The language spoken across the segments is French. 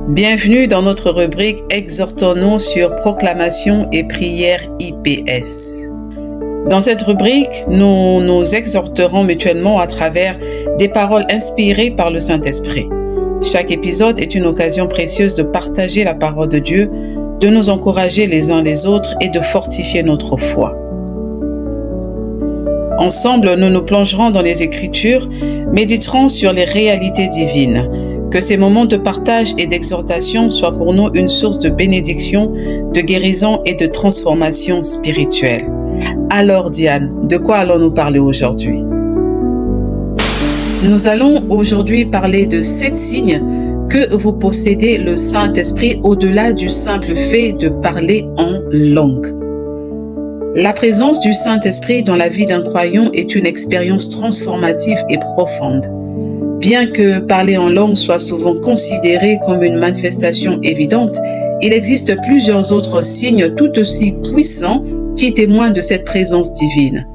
Bienvenue dans notre rubrique Exhortons-nous sur proclamation et prière IPS. Dans cette rubrique, nous nous exhorterons mutuellement à travers des paroles inspirées par le Saint-Esprit. Chaque épisode est une occasion précieuse de partager la parole de Dieu, de nous encourager les uns les autres et de fortifier notre foi. Ensemble, nous nous plongerons dans les Écritures, méditerons sur les réalités divines. Que ces moments de partage et d'exhortation soient pour nous une source de bénédiction, de guérison et de transformation spirituelle. Alors Diane, de quoi allons-nous parler aujourd'hui? Nous allons aujourd'hui parler de 7 signes que vous possédez le Saint-Esprit au-delà du simple fait de parler en langue. La présence du Saint-Esprit dans la vie d'un croyant est une expérience transformative et profonde. Bien que parler en langue soit souvent considéré comme une manifestation évidente, il existe plusieurs autres signes tout aussi puissants qui témoignent de cette présence divine.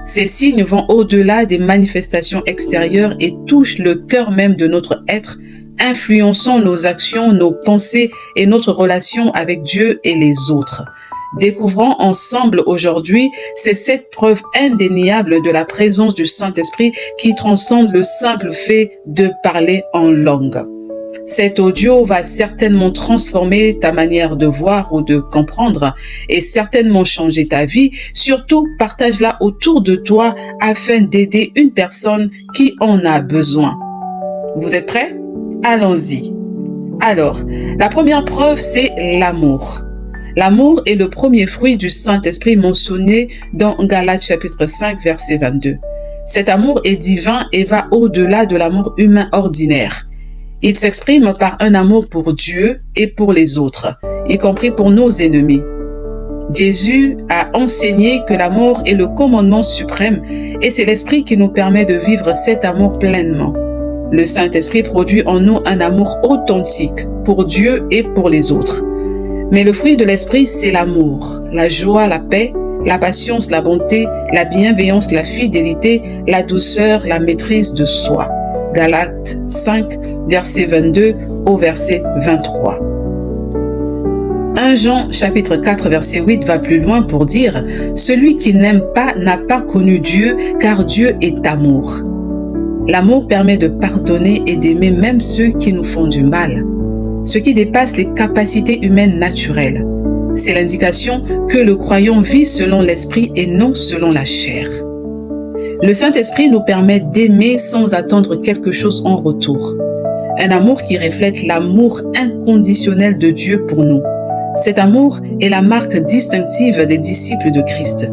Ces signes vont au-delà des manifestations extérieures et touchent le cœur même de notre être, influençant nos actions, nos pensées et notre relation avec Dieu et les autres. Découvrons ensemble aujourd'hui ces 7 preuves indéniables de la présence du Saint-Esprit qui transcendent le simple fait de parler en langue. Cet audio va certainement transformer ta manière de voir ou de comprendre et certainement changer ta vie. Surtout, partage-la autour de toi afin d'aider une personne qui en a besoin. Vous êtes prêts? Allons-y. Alors, la première preuve, c'est l'amour. L'amour est le premier fruit du Saint-Esprit mentionné dans Galates chapitre 5, verset 22. Cet amour est divin et va au-delà de l'amour humain ordinaire. Il s'exprime par un amour pour Dieu et pour les autres, y compris pour nos ennemis. Jésus a enseigné que l'amour est le commandement suprême et c'est l'Esprit qui nous permet de vivre cet amour pleinement. Le Saint-Esprit produit en nous un amour authentique pour Dieu et pour les autres. Mais le fruit de l'Esprit, c'est l'amour, la joie, la paix, la patience, la bonté, la bienveillance, la fidélité, la douceur, la maîtrise de soi. Galates 5, verset 22 au verset 23. 1 Jean chapitre 4, verset 8 va plus loin pour dire « Celui qui n'aime pas n'a pas connu Dieu, car Dieu est amour. » L'amour permet de pardonner et d'aimer même ceux qui nous font du mal. Ce qui dépasse les capacités humaines naturelles. C'est l'indication que le croyant vit selon l'esprit et non selon la chair. Le Saint-Esprit nous permet d'aimer sans attendre quelque chose en retour. Un amour qui reflète l'amour inconditionnel de Dieu pour nous. Cet amour est la marque distinctive des disciples de Christ.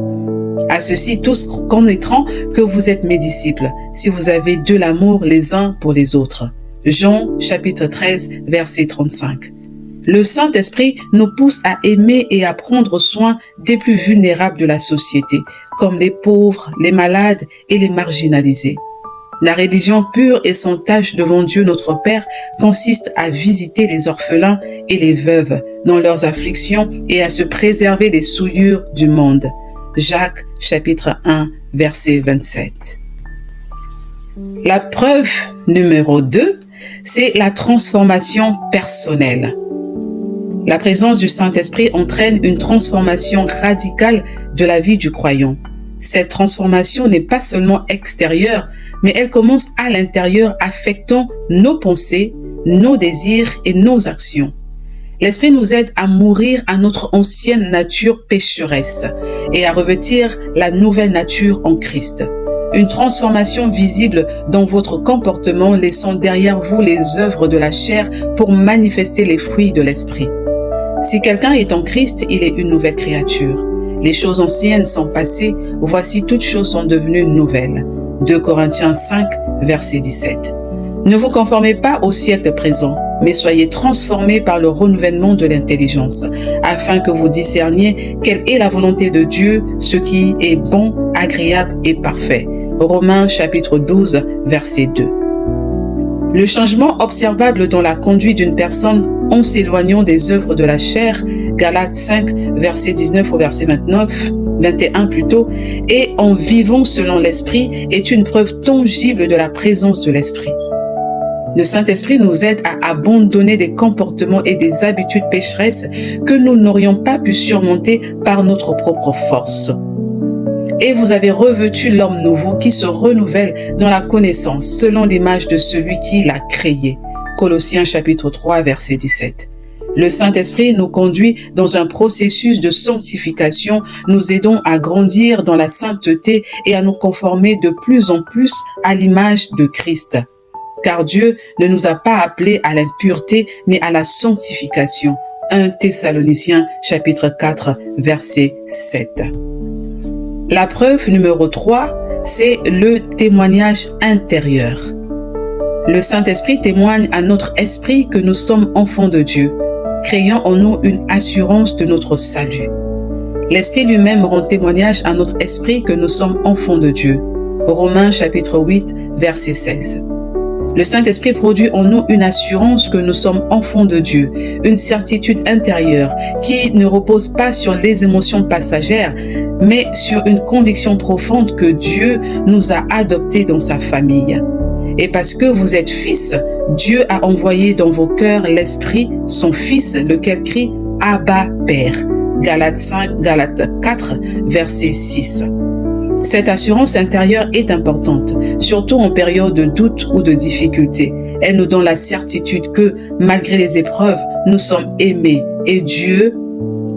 À ceci, tous connaîtront que vous êtes mes disciples, si vous avez de l'amour les uns pour les autres. Jean chapitre 13, verset 35. Le Saint-Esprit nous pousse à aimer et à prendre soin des plus vulnérables de la société, comme les pauvres, les malades et les marginalisés. La religion pure et sans tache devant Dieu notre Père consiste à visiter les orphelins et les veuves dans leurs afflictions et à se préserver des souillures du monde. Jacques chapitre 1, verset 27. La preuve numéro 2, c'est la transformation personnelle. La présence du Saint-Esprit entraîne une transformation radicale de la vie du croyant. Cette transformation n'est pas seulement extérieure, mais elle commence à l'intérieur, affectant nos pensées, nos désirs et nos actions. L'Esprit nous aide à mourir à notre ancienne nature pécheresse et à revêtir la nouvelle nature en Christ. Une transformation visible dans votre comportement, laissant derrière vous les œuvres de la chair pour manifester les fruits de l'Esprit. Si quelqu'un est en Christ, il est une nouvelle créature. Les choses anciennes sont passées, voici toutes choses sont devenues nouvelles. 2 Corinthiens 5, verset 17. Ne vous conformez pas au siècle présent, mais soyez transformés par le renouvellement de l'intelligence, afin que vous discerniez quelle est la volonté de Dieu, ce qui est bon, agréable et parfait. Romains chapitre 12, verset 2. Le changement observable dans la conduite d'une personne en s'éloignant des œuvres de la chair, Galates 5, verset 19 au verset 21 plutôt, et en vivant selon l'esprit est une preuve tangible de la présence de l'esprit. Le Saint-Esprit nous aide à abandonner des comportements et des habitudes pécheresses que nous n'aurions pas pu surmonter par notre propre force. Et vous avez revêtu l'homme nouveau qui se renouvelle dans la connaissance selon l'image de celui qui l'a créé. Colossiens chapitre 3, verset 17. Le Saint-Esprit nous conduit dans un processus de sanctification, nous aidant à grandir dans la sainteté et à nous conformer de plus en plus à l'image de Christ. Car Dieu ne nous a pas appelés à l'impureté, mais à la sanctification. 1 Thessaloniciens chapitre 4, verset 7. La preuve numéro 3, c'est le témoignage intérieur. Le Saint-Esprit témoigne à notre esprit que nous sommes enfants de Dieu, créant en nous une assurance de notre salut. L'Esprit lui-même rend témoignage à notre esprit que nous sommes enfants de Dieu. Romains chapitre 8, verset 16. Le Saint-Esprit produit en nous une assurance que nous sommes enfants de Dieu, une certitude intérieure qui ne repose pas sur les émotions passagères, mais sur une conviction profonde que Dieu nous a adoptés dans sa famille. Et parce que vous êtes fils, Dieu a envoyé dans vos cœurs l'Esprit, son Fils, lequel crie « Abba, Père ». Galates 4, verset 6. Cette assurance intérieure est importante, surtout en période de doute ou de difficulté. Elle nous donne la certitude que, malgré les épreuves, nous sommes aimés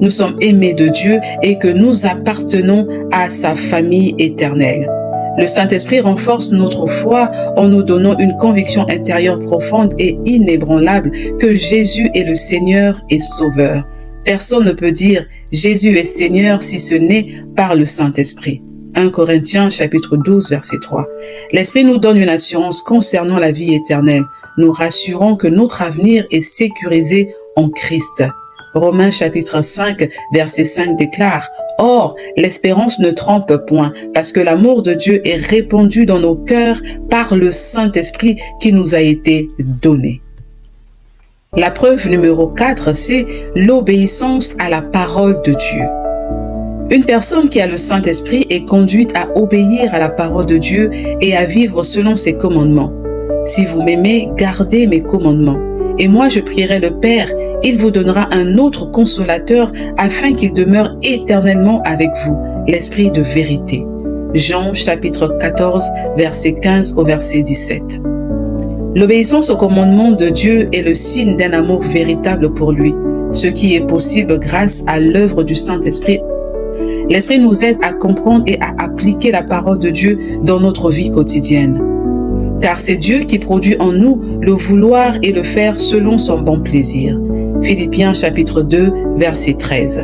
nous sommes aimés de Dieu et que nous appartenons à sa famille éternelle. Le Saint-Esprit renforce notre foi en nous donnant une conviction intérieure profonde et inébranlable que Jésus est le Seigneur et Sauveur. Personne ne peut dire Jésus est Seigneur si ce n'est par le Saint-Esprit. 1 Corinthiens chapitre 12 verset 3. L'Esprit nous donne une assurance concernant la vie éternelle, nous rassurant que notre avenir est sécurisé en Christ. Romains chapitre 5 verset 5 déclare « Or, l'espérance ne trompe point, parce que l'amour de Dieu est répandu dans nos cœurs par le Saint-Esprit qui nous a été donné. » La preuve numéro 4, c'est l'obéissance à la parole de Dieu. Une personne qui a le Saint-Esprit est conduite à obéir à la parole de Dieu et à vivre selon ses commandements. Si vous m'aimez, gardez mes commandements. Et moi, je prierai le Père, il vous donnera un autre consolateur afin qu'il demeure éternellement avec vous, l'Esprit de vérité. Jean chapitre 14, verset 15 au verset 17. L'obéissance au commandement de Dieu est le signe d'un amour véritable pour lui, ce qui est possible grâce à l'œuvre du Saint-Esprit. L'Esprit nous aide à comprendre et à appliquer la parole de Dieu dans notre vie quotidienne. Car c'est Dieu qui produit en nous le vouloir et le faire selon son bon plaisir. Philippiens chapitre 2, verset 13.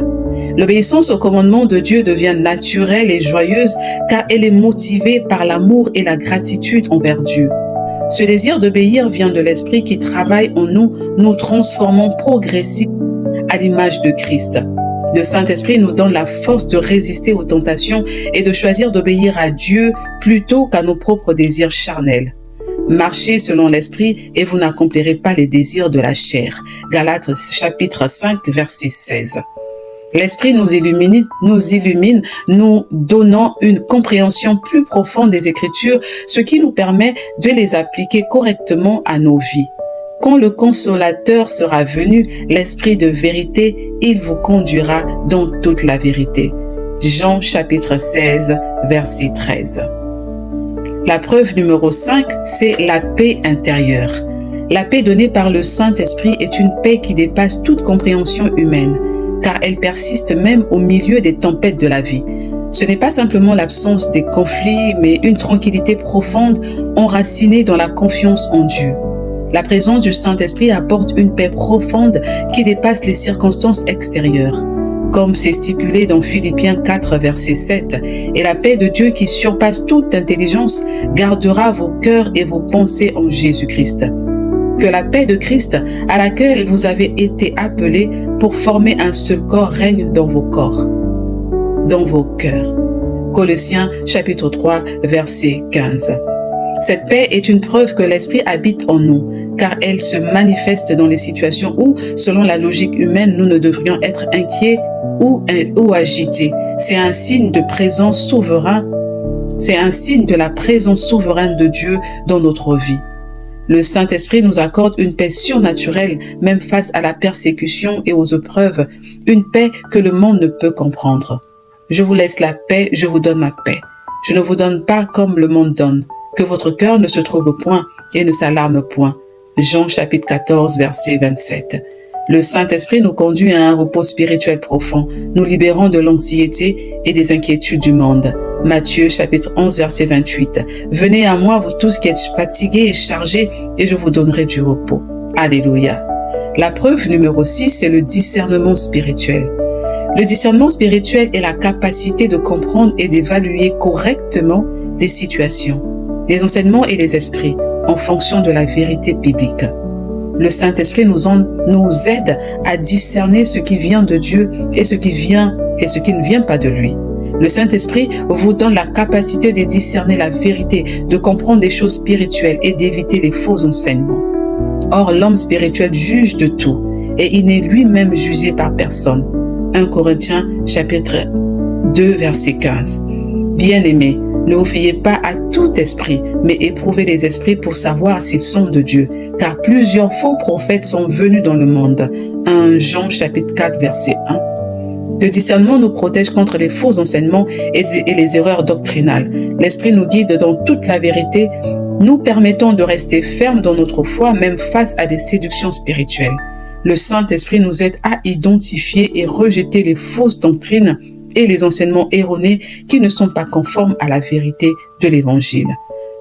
L'obéissance au commandement de Dieu devient naturelle et joyeuse car elle est motivée par l'amour et la gratitude envers Dieu. Ce désir d'obéir vient de l'Esprit qui travaille en nous, nous transformant progressivement à l'image de Christ. Le Saint-Esprit nous donne la force de résister aux tentations et de choisir d'obéir à Dieu plutôt qu'à nos propres désirs charnels. Marchez selon l'Esprit et vous n'accomplirez pas les désirs de la chair. Galates chapitre 5, verset 16. L'Esprit nous illumine, nous donnant une compréhension plus profonde des Écritures, ce qui nous permet de les appliquer correctement à nos vies. Quand le Consolateur sera venu, l'Esprit de vérité, il vous conduira dans toute la vérité. Jean chapitre 16, verset 13. La preuve numéro 5, c'est la paix intérieure. La paix donnée par le Saint-Esprit est une paix qui dépasse toute compréhension humaine, car elle persiste même au milieu des tempêtes de la vie. Ce n'est pas simplement l'absence des conflits, mais une tranquillité profonde enracinée dans la confiance en Dieu. La présence du Saint-Esprit apporte une paix profonde qui dépasse les circonstances extérieures. Comme c'est stipulé dans Philippiens 4, verset 7, « Et la paix de Dieu qui surpasse toute intelligence gardera vos cœurs et vos pensées en Jésus-Christ. » Que la paix de Christ, à laquelle vous avez été appelés pour former un seul corps, règne dans vos corps, dans vos cœurs. Colossiens chapitre 3, verset 15. Cette paix est une preuve que l'Esprit habite en nous, car elle se manifeste dans les situations où, selon la logique humaine, nous ne devrions être inquiets ou agités. C'est un signe de présence souveraine. C'est un signe de la présence souveraine de Dieu dans notre vie. Le Saint-Esprit nous accorde une paix surnaturelle, même face à la persécution et aux épreuves, une paix que le monde ne peut comprendre. Je vous laisse la paix, je vous donne ma paix. Je ne vous donne pas comme le monde donne. Que votre cœur ne se trouble point et ne s'alarme point. Jean chapitre 14, verset 27. Le Saint-Esprit nous conduit à un repos spirituel profond, nous libérant de l'anxiété et des inquiétudes du monde. Matthieu chapitre 11, verset 28. Venez à moi, vous tous qui êtes fatigués et chargés, et je vous donnerai du repos. Alléluia. La preuve numéro 6, c'est le discernement spirituel. Le discernement spirituel est la capacité de comprendre et d'évaluer correctement les situations, les enseignements et les esprits en fonction de la vérité biblique. Le Saint-Esprit nous aide à discerner ce qui vient de Dieu et ce qui ne vient pas de lui. Le Saint-Esprit vous donne la capacité de discerner la vérité, de comprendre des choses spirituelles et d'éviter les faux enseignements. Or, l'homme spirituel juge de tout et il n'est lui-même jugé par personne. 1 Corinthiens chapitre 2 verset 15. Bien-aimés, ne vous fiez pas à tout esprit, mais éprouvez les esprits pour savoir s'ils sont de Dieu, car plusieurs faux prophètes sont venus dans le monde. 1 Jean chapitre 4 verset 1. Le discernement nous protège contre les faux enseignements et les erreurs doctrinales. L'Esprit nous guide dans toute la vérité, nous permettant de rester fermes dans notre foi, même face à des séductions spirituelles. Le Saint-Esprit nous aide à identifier et rejeter les fausses doctrines et les enseignements erronés qui ne sont pas conformes à la vérité de l'Évangile.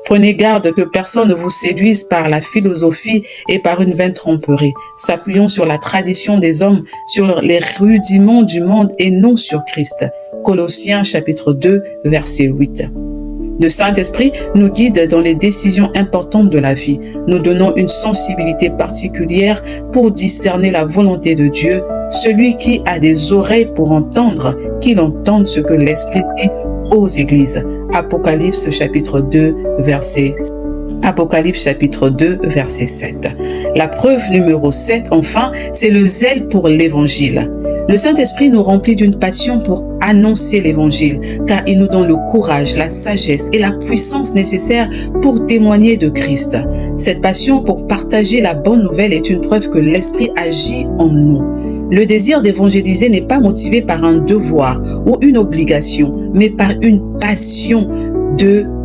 Prenez garde que personne ne vous séduise par la philosophie et par une vaine tromperie, s'appuyant sur la tradition des hommes, sur les rudiments du monde et non sur Christ. Colossiens chapitre 2, verset 8. Le Saint-Esprit nous guide dans les décisions importantes de la vie, nous donnant une sensibilité particulière pour discerner la volonté de Dieu. Celui qui a des oreilles pour entendre, qu'il entende ce que l'Esprit dit aux églises. Apocalypse chapitre 2, verset 7. La preuve numéro 7, enfin, c'est le zèle pour l'Évangile. Le Saint-Esprit nous remplit d'une passion pour annoncer l'Évangile, car il nous donne le courage, la sagesse et la puissance nécessaires pour témoigner de Christ. Cette passion pour partager la bonne nouvelle est une preuve que l'Esprit agit en nous. Le désir d'évangéliser n'est pas motivé par un devoir ou une obligation, mais par une passion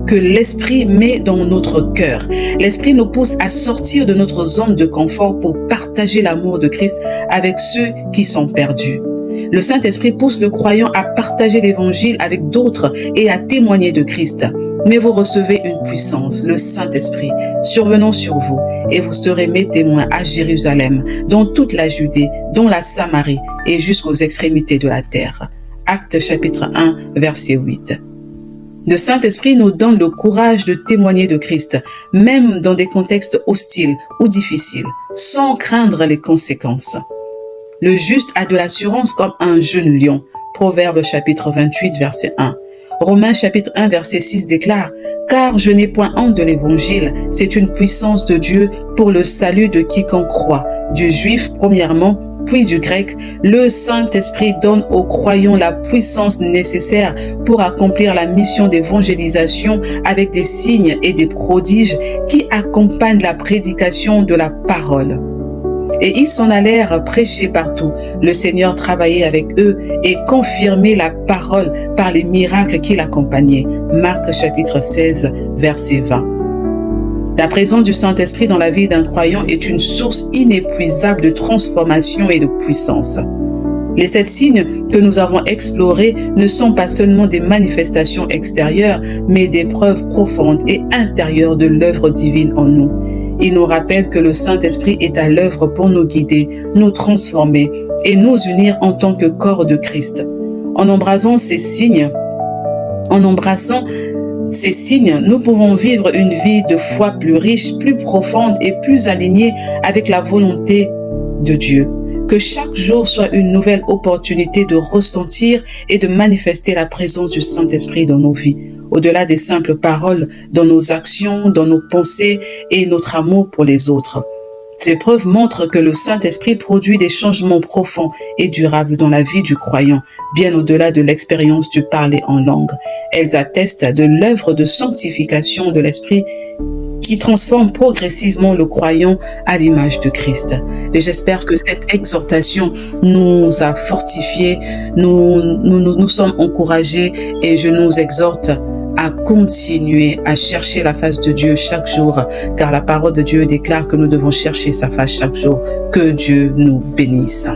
que l'Esprit met dans notre cœur. L'Esprit nous pousse à sortir de notre zone de confort pour partager l'amour de Christ avec ceux qui sont perdus. Le Saint-Esprit pousse le croyant à partager l'Évangile avec d'autres et à témoigner de Christ. Mais vous recevez une puissance, le Saint-Esprit, survenant sur vous, et vous serez mes témoins à Jérusalem, dans toute la Judée, dans la Samarie et jusqu'aux extrémités de la terre. Actes chapitre 1, verset 8. Le Saint-Esprit nous donne le courage de témoigner de Christ, même dans des contextes hostiles ou difficiles, sans craindre les conséquences. Le juste a de l'assurance comme un jeune lion. Proverbe chapitre 28, verset 1. Romains chapitre 1, verset 6 déclare « Car je n'ai point honte de l'Évangile, c'est une puissance de Dieu pour le salut de quiconque croit, du juif premièrement, puis du grec. Le Saint-Esprit donne aux croyants la puissance nécessaire pour accomplir la mission d'évangélisation avec des signes et des prodiges qui accompagnent la prédication de la parole. » Et ils s'en allèrent prêcher partout. Le Seigneur travaillait avec eux et confirmait la parole par les miracles qui l'accompagnaient. Marc chapitre 16, verset 20. La présence du Saint-Esprit dans la vie d'un croyant est une source inépuisable de transformation et de puissance. Les 7 signes que nous avons explorés ne sont pas seulement des manifestations extérieures, mais des preuves profondes et intérieures de l'œuvre divine en nous. Il nous rappelle que le Saint-Esprit est à l'œuvre pour nous guider, nous transformer et nous unir en tant que corps de Christ. En embrassant ces signes, nous pouvons vivre une vie de foi plus riche, plus profonde et plus alignée avec la volonté de Dieu. Que chaque jour soit une nouvelle opportunité de ressentir et de manifester la présence du Saint-Esprit dans nos vies, au-delà des simples paroles, dans nos actions, dans nos pensées et notre amour pour les autres. Ces preuves montrent que le Saint-Esprit produit des changements profonds et durables dans la vie du croyant, bien au-delà de l'expérience du parler en langue. Elles attestent de l'œuvre de sanctification de l'Esprit qui transforme progressivement le croyant à l'image de Christ. Et j'espère que cette exhortation nous a fortifiés, nous sommes encouragés et je nous exhorte à continuer à chercher la face de Dieu chaque jour, car la parole de Dieu déclare que nous devons chercher sa face chaque jour. Que Dieu nous bénisse.